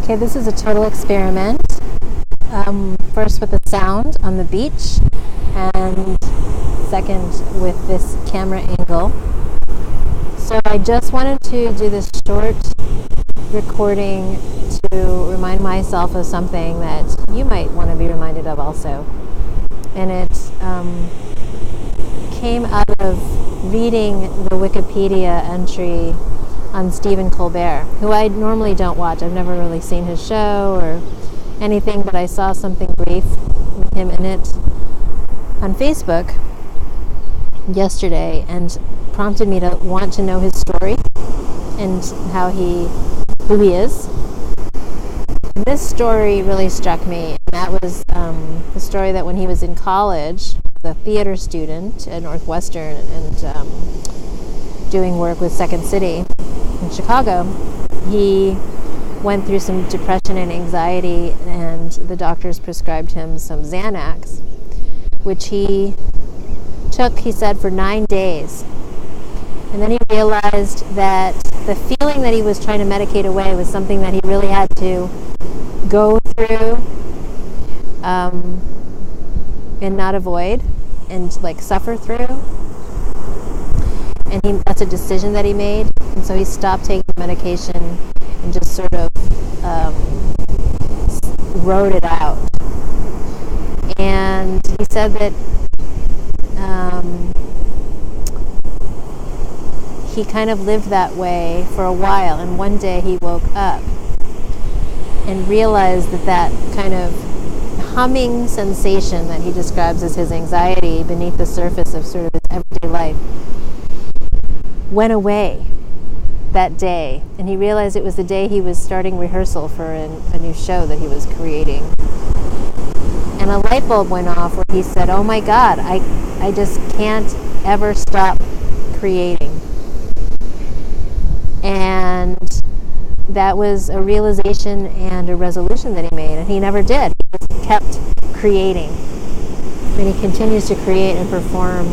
Okay, this is a total experiment. First with the sound on the beach, and second with this camera angle. So I just wanted to do this short recording to remind myself of something that you might want to be reminded of also. And it came out of reading the Wikipedia entry on Stephen Colbert, who I normally don't watch. I've never really seen his show or anything, but I saw something brief with him in it on Facebook yesterday and prompted me to want to know his story and who he is. And this story really struck me, and that was the story that when he was in college, a theater student at Northwestern and doing work with Second City in Chicago, he went through some depression and anxiety, and the doctors prescribed him some Xanax, which he took, he said, for 9 days. And then he realized that the feeling that he was trying to medicate away was something that he really had to go through and not avoid and suffer through. And that's a decision that he made. And so he stopped taking the medication and just sort of wrote it out. And he said that he kind of lived that way for a while, and one day he woke up and realized that kind of humming sensation that he describes as his anxiety beneath the surface of sort of his everyday life went away that day, and he realized it was the day he was starting rehearsal for a new show that he was creating. And a light bulb went off where he said, oh my God, I just can't ever stop creating. And that was a realization and a resolution that he made, and he never did. He just kept creating. And he continues to create and perform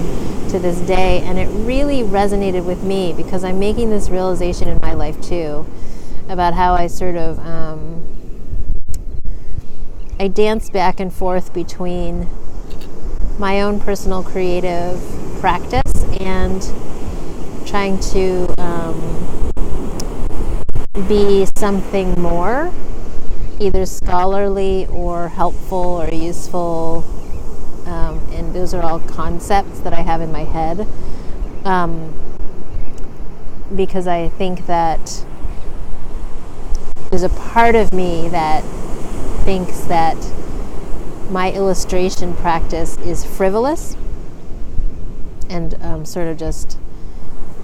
to this day, and it really resonated with me because I'm making this realization in my life too about how I sort of I dance back and forth between my own personal creative practice and trying to be something more, either scholarly or helpful or useful, and those are all concepts that I have in my head, because I think that there's a part of me that thinks that my illustration practice is frivolous and sort of just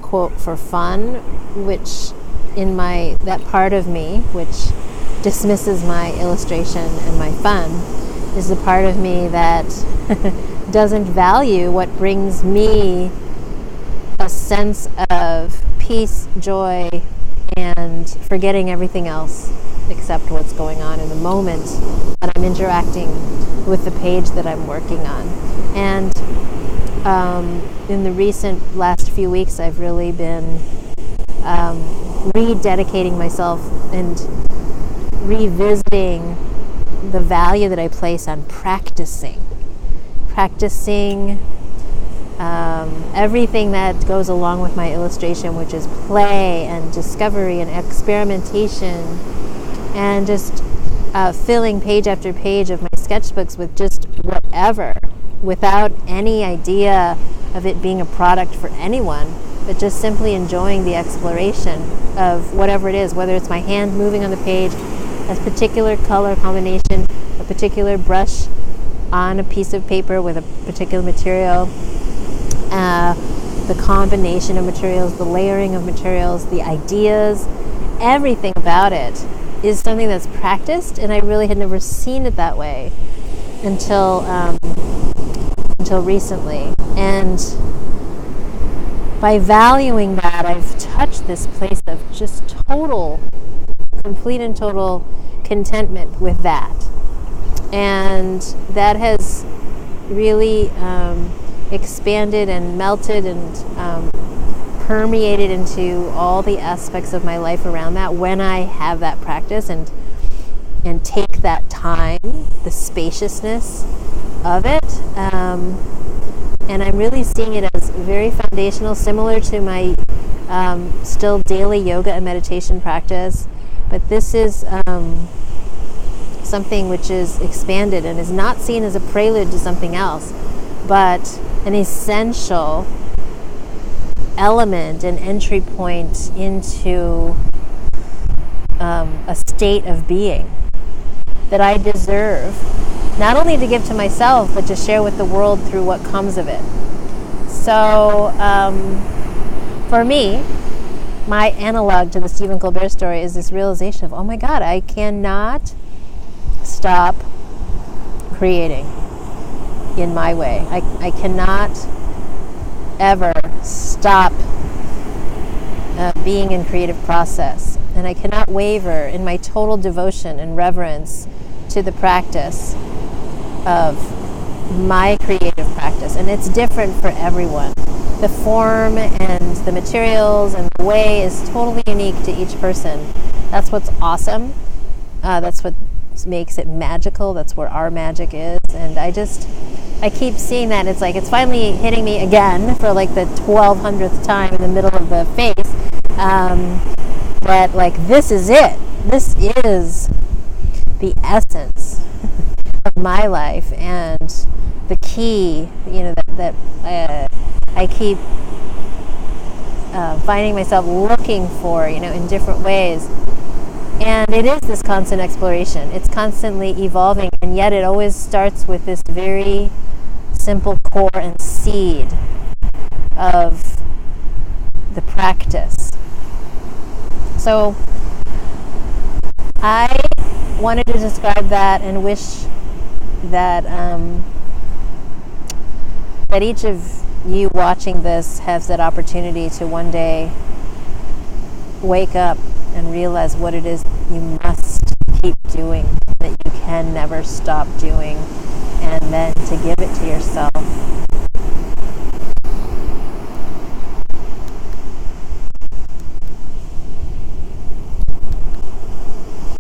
quote for fun, which in that part of me which dismisses my illustration and my fun is the part of me that doesn't value what brings me a sense of peace, joy, and forgetting everything else except what's going on in the moment that I'm interacting with the page that I'm working on. And in the recent last few weeks, I've really been rededicating myself and revisiting the value that I place on practicing everything that goes along with my illustration, which is play and discovery and experimentation, and just filling page after page of my sketchbooks with just whatever, without any idea of it being a product for anyone, but just simply enjoying the exploration of whatever it is, whether it's my hand moving on the page, a particular color combination, a particular brush on a piece of paper with a particular material, the combination of materials, the layering of materials, the ideas, everything about it is something that's practiced, and I really had never seen it that way until recently. And by valuing that, I've touched this place of just complete and total contentment with that. And that has really expanded and melted and permeated into all the aspects of my life around that when I have that practice. And and take that time, the spaciousness of it. And I'm really seeing it as very foundational, similar to my still daily yoga and meditation practice. But this is something which is expanded and is not seen as a prelude to something else, but an essential element and entry point into a state of being that I deserve, not only to give to myself, but to share with the world through what comes of it. So for me, my analog to the Stephen Colbert story is this realization of, oh my God, I cannot stop creating in my way. I cannot ever stop being in creative process. And I cannot waver in my total devotion and reverence to the practice of my creative practice. And it's different for everyone. The form and the materials and the way is totally unique to each person. That's what's awesome. That's what makes it magical. That's where our magic is. And I keep seeing that. It's like it's finally hitting me again for like the 1200th time in the middle of the face. That like this is it. This is the essence of my life and the key, that I keep finding myself looking for, in different ways. And it is this constant exploration. It's constantly evolving, and yet it always starts with this very simple core and seed of the practice. So I wanted to describe that and wish that that each of you watching this has that opportunity to one day wake up and realize what it is you must keep doing, that you can never stop doing, and then to give it to yourself